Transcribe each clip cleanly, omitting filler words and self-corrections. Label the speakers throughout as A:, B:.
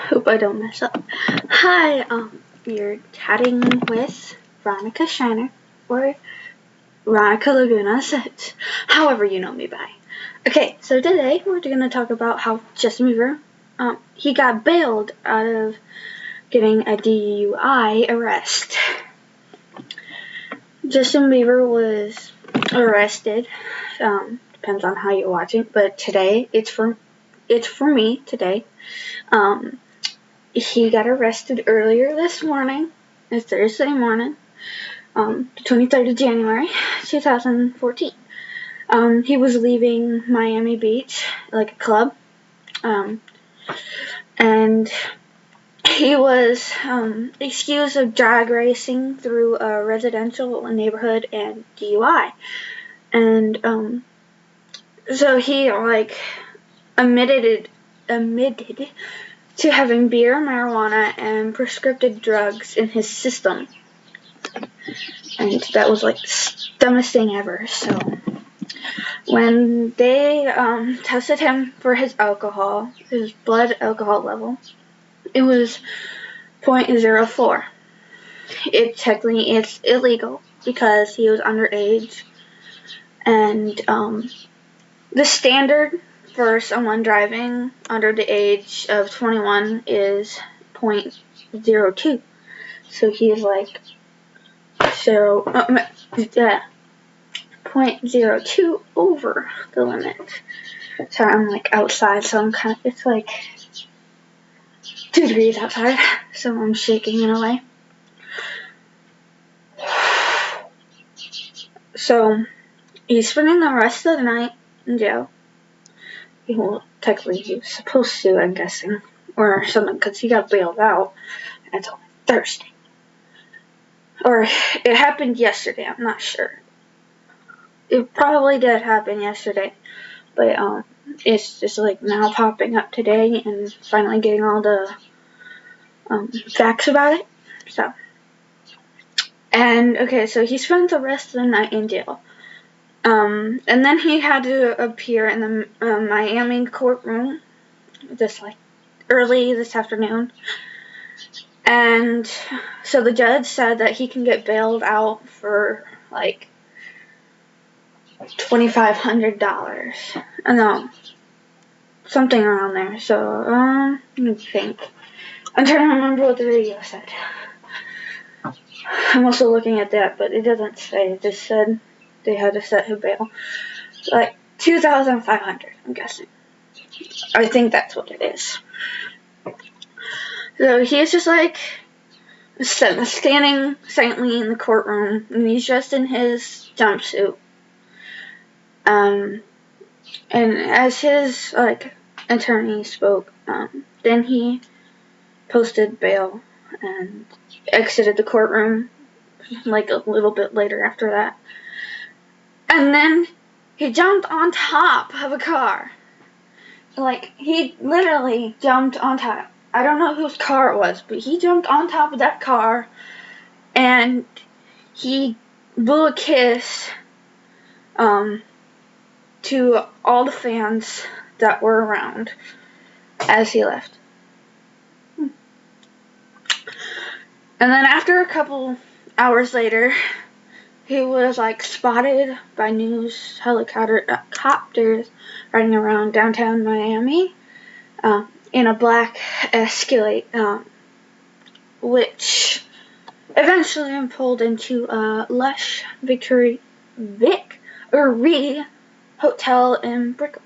A: Hope I don't mess up. Hi, you're chatting with Veronica Shiner, or Veronica Laguna, however you know me by. Okay, so today we're going to talk about how Justin Bieber, he got bailed out of getting a DUI arrest. Justin Bieber was arrested, depends on how you watch it, but today, it's for me today. He got arrested earlier this morning. It's Thursday morning, the 23rd of January, 2014. He was leaving Miami Beach, like a club, and he was accused of drag racing through a residential neighborhood and DUI. And so he admitted to having beer, marijuana, and prescriptive drugs in his system. And that was like the dumbest thing ever. So when they tested him for his alcohol, his blood alcohol level, it was 0.04. Technically it's illegal because he was underage, and the standard for someone driving under the age of 21 is 0.02. So he's like 0.02 over the limit. Sorry, I'm like outside, so it's like 2 degrees outside, so I'm shaking in a way. So he's spending the rest of the night in jail. Technically he was supposed to, I'm guessing, or something, because he got bailed out. And it's only Thursday. Or it happened yesterday, I'm not sure. It probably did happen yesterday, but it's just like now popping up today and finally getting all the facts about it. So he spent the rest of the night in jail. And then he had to appear in the Miami courtroom just like early this afternoon. And so the judge said that he can get bailed out for like $2,500. No, something around there. So, let me think. I'm trying to remember what the video said. I'm also looking at that, but it doesn't say. It just said they had to set him bail. Like $2,500, I'm guessing. I think that's what it is. So he's just like standing silently in the courtroom, and he's dressed in his jumpsuit. And as his attorney spoke, then he posted bail and exited the courtroom like a little bit later after that. And then he jumped on top of a car. Like, he literally jumped on top. I don't know whose car it was, but he jumped on top of that car and he blew a kiss to all the fans that were around as he left. And then after a couple hours later, he was spotted by news helicopters riding around downtown Miami in a black Escalade, which eventually pulled into a lush Victory hotel in Brickell.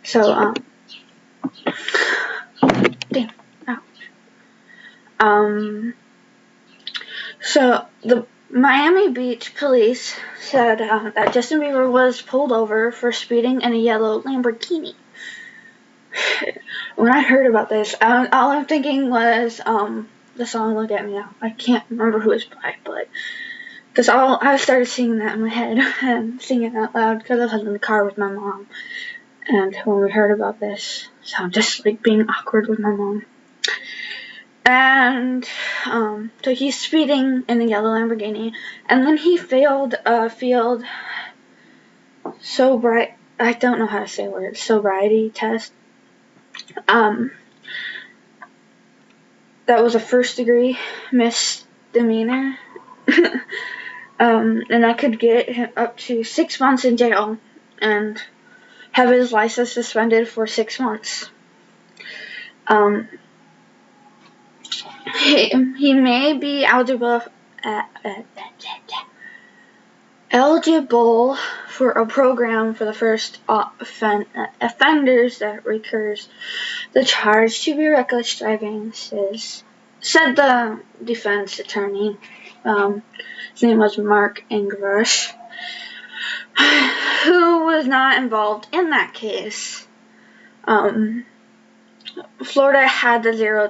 A: So damn, ouch. So the Miami Beach police said that Justin Bieber was pulled over for speeding in a yellow Lamborghini. When I heard about this, all I'm thinking was the song "Look at Me Now." I can't remember who it's by, but because I started singing that in my head and singing it out loud because I was in the car with my mom, and when we heard about this, so I'm just like being awkward with my mom. And so he's speeding in the yellow Lamborghini, and then he failed a field I don't know how to say words, sobriety test. that was a first-degree misdemeanor. And that could get him up to 6 months in jail and have his license suspended for 6 months. He may be eligible for a program for the first offenders that recurs the charge to be reckless driving, said the defense attorney. His name was Mark Ingrush, who was not involved in that case. Florida had the zero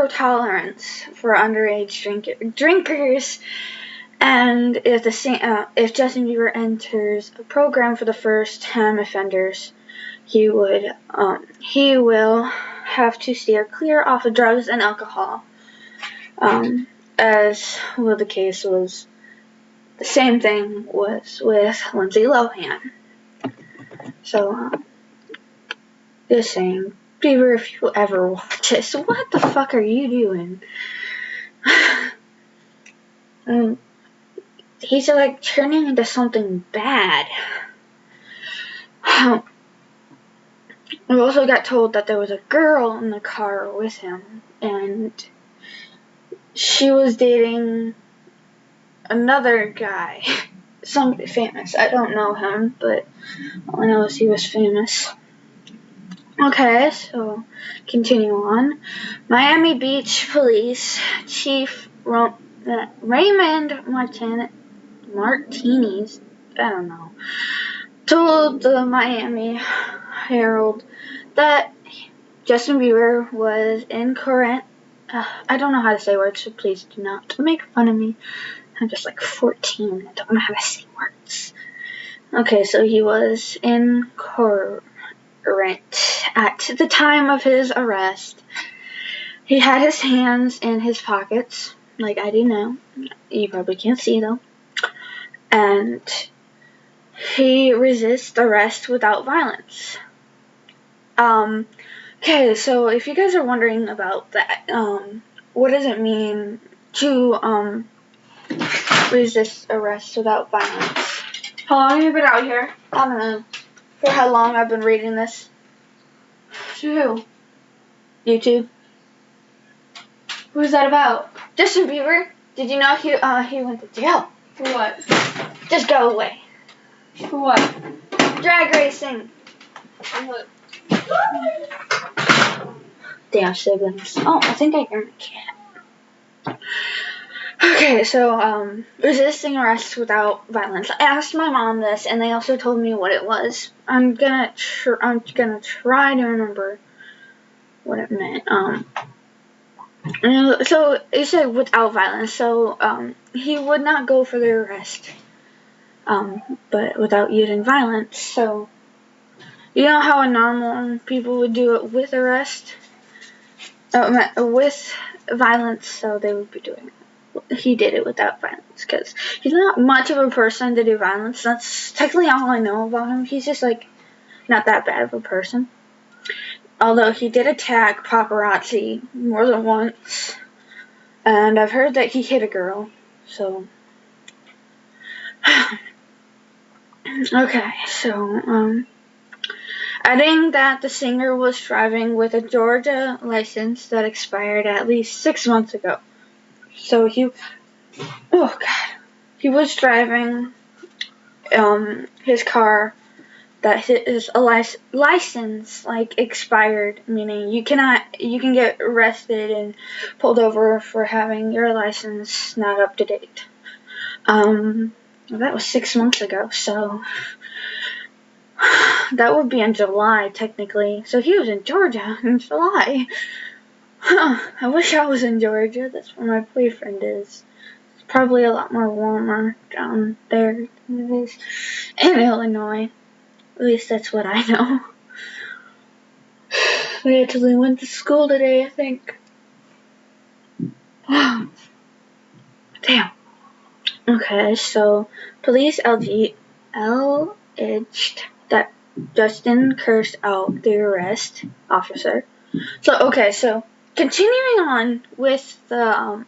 A: tolerance for underage drinkers, and if Justin Bieber enters a program for the first-time offenders, he will have to steer clear off of drugs and alcohol. As well, the case was the same thing was with Lindsay Lohan. So, just saying, Bieber, if you ever watch this, what the fuck are you doing? He's like turning into something bad. We also got told that there was a girl in the car with him, and she was dating another guy, somebody famous. I don't know him, but all I know is he was famous. Okay, so continue on. Miami Beach Police Chief Raymond Martinez, I don't know, told the Miami Herald that Justin Bieber was in current. I don't know how to say words, so please do not make fun of me. I'm just like 14. I don't know how to say words. Okay, so he was in current at the time of his arrest. He had his hands in his pockets, like I do now. You probably can't see though. And he resists arrest without violence. Okay, so if you guys are wondering about that, what does it mean to resist arrest without violence? How long have you been out here? I don't know. For how long I've been reading this? To who? YouTube. Who's that about? Justin Bieber. Did you know he went to jail?
B: For what?
A: Just go away.
B: For what?
A: Drag racing.
B: For what?
A: Damn siblings. Oh, I think I hear my cat. Okay, so, resisting arrest without violence. I asked my mom this, and they also told me what it was. I'm gonna try to remember what it meant. So it said without violence. So, he would not go for the arrest, but without using violence. So, you know how a normal people would do it with arrest, with violence. So they would be doing it. He did it without violence because he's not much of a person to do violence. That's technically all I know about him. He's just like not that bad of a person. Although he did attack paparazzi more than once, and I've heard that he hit a girl. So okay, so adding that the singer was driving with a Georgia license that expired at least 6 months ago. So he was driving his car that his license like expired, meaning you can get arrested and pulled over for having your license not up to date. That was 6 months ago, so that would be in July technically. So he was in Georgia in July. I wish I was in Georgia. That's where my boyfriend is. It's probably a lot more warmer down there than it is in Illinois. At least that's what I know. We actually went to school today, I think. Damn. Okay, so police alleged that Justin cursed out the arrest officer. So continuing on with the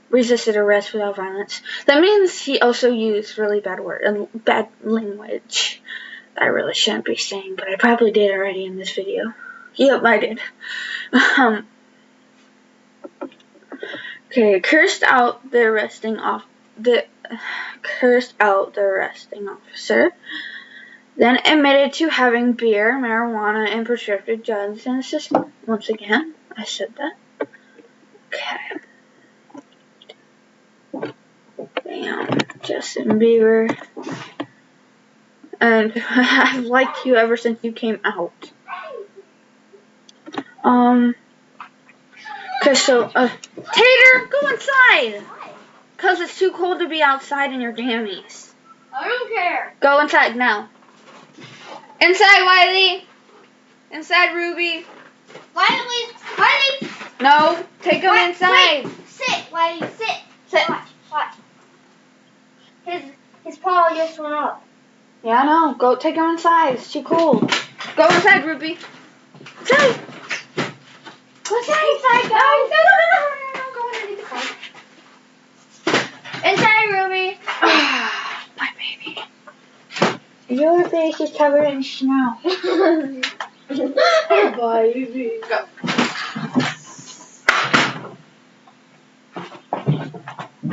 A: resisted arrest without violence, that means he also used really bad language that I really shouldn't be saying, but I probably did already in this video. Yep, I did. Okay, cursed out the arresting officer, then admitted to having beer, marijuana, and prescriptive drugs in his system. Once again, I said that. Okay. Damn, Justin Bieber. And I've liked you ever since you came out. Okay, so, Tater, go inside! Because it's too cold to be outside in your jammies.
B: I don't care.
A: Go inside now. Inside, Wiley! Inside, Ruby!
B: Wiley!
A: No, take him inside!
B: Wait. Sit, Wiley, sit!
A: Sit.
B: Watch. His paw just went up.
A: Yeah, I know. Go take him inside. It's too cold. Go inside, Ruby. Inside!
B: Inside, go! No, go underneath the car. Inside, Ruby.
A: My baby. Your face is covered in snow.
B: Baby.
A: Go.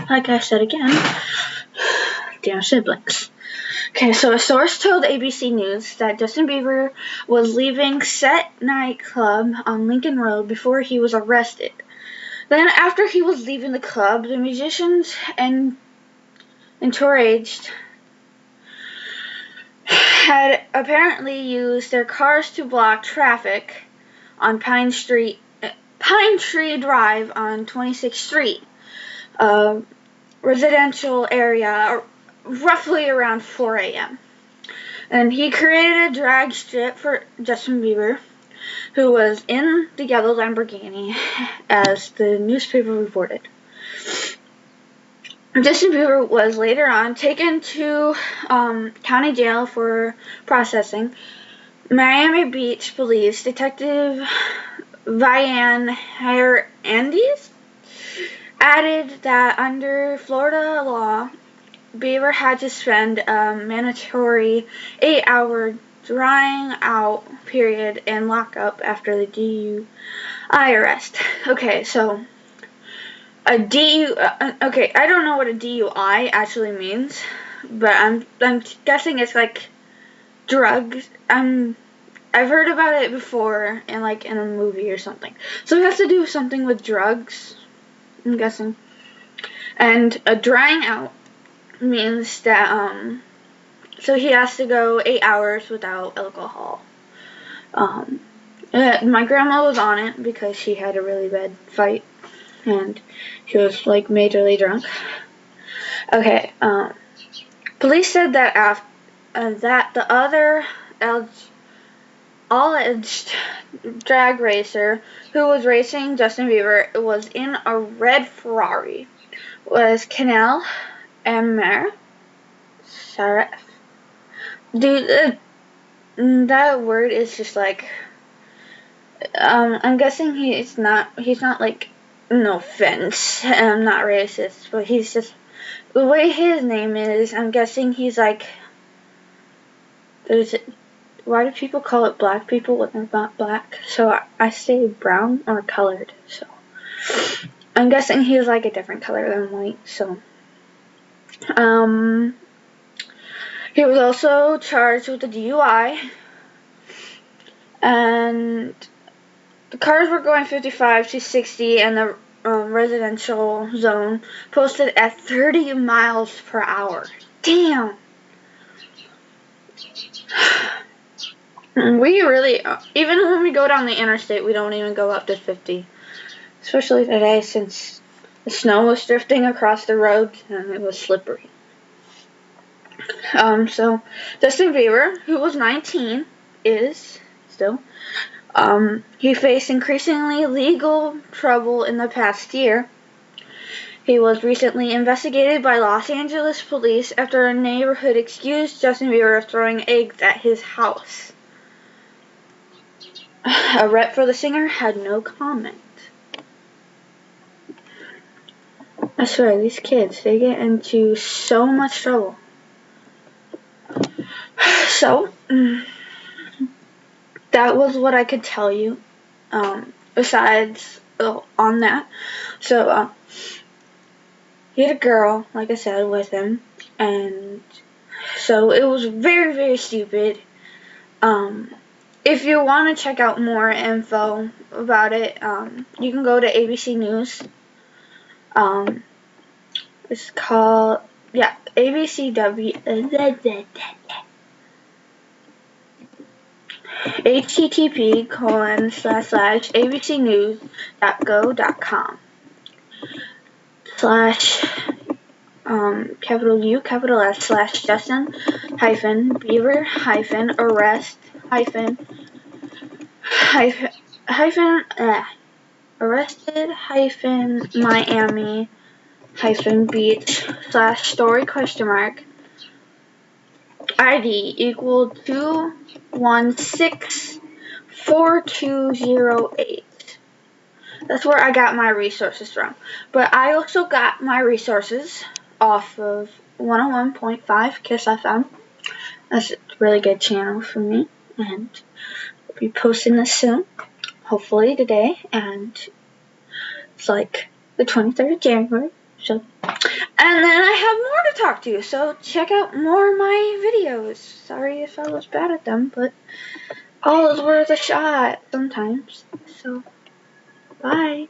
A: Like I said again, damn siblings. Okay, so a source told ABC News that Justin Bieber was leaving Set nightclub on Lincoln Road before he was arrested. Then, after he was leaving the club, the musicians and entourage had apparently used their cars to block traffic on Pine Tree Drive on 26th Street, a residential area, roughly around 4 a.m. And he created a drag strip for Justin Bieber, who was in the yellow Lamborghini, as the newspaper reported. Justin Bieber was later on taken to county jail for processing. Miami Beach Police Detective Vian Hernandez added that under Florida law, Bieber had to spend a mandatory 8-hour drying out period and lockup after the DUI arrest. Okay, so a okay, I don't know what a DUI actually means, but I'm guessing it's like drugs. I've heard about it before in a movie or something. So it has to do something with drugs, I'm guessing. And a drying out means that so he has to go 8 hours without alcohol. My grandma was on it because she had a really bad fight and she was majorly drunk. Okay, police said that that the other alleged drag racer who was racing Justin Bieber was in a red Ferrari was Canal Amar Saraf. Dude, that word is just I'm guessing he's not no offense, I'm not racist, but he's just, the way his name is, I'm guessing he's why do people call it black people when they're not black? So I say brown or colored, so I'm guessing he's a different color than white, so he was also charged with a DUI, and the cars were going 55 to 60, and the residential zone posted at 30 miles per hour. Damn! We really, even when we go down the interstate, we don't even go up to 50. Especially today, since the snow was drifting across the road and it was slippery. So, Justin Bieber, who was 19, is still, he faced increasingly legal trouble in the past year. He was recently investigated by Los Angeles police after a neighborhood accused Justin Bieber of throwing eggs at his house. A rep for the singer had no comment. I swear, these kids, they get into so much trouble. So, that was what I could tell you. Besides, on that. So, he had a girl, like I said, with him. And so it was very, very stupid. If you want to check out more info about it, you can go to ABC News. It's called, ABCW, http://abcnews.go.com / capital U, capital S / Justin Bieber arrest arrested Miami beach / story ? ID equal 2164208. That's where I got my resources from. But I also got my resources off of 101.5 Kiss FM. That's a really good channel for me. And I'll be posting this soon. Hopefully today. And it's like the 23rd of January. So, and then I have more to talk to you. So check out more of my videos. Sorry if I was bad at them. But all is worth a shot sometimes. So, bye.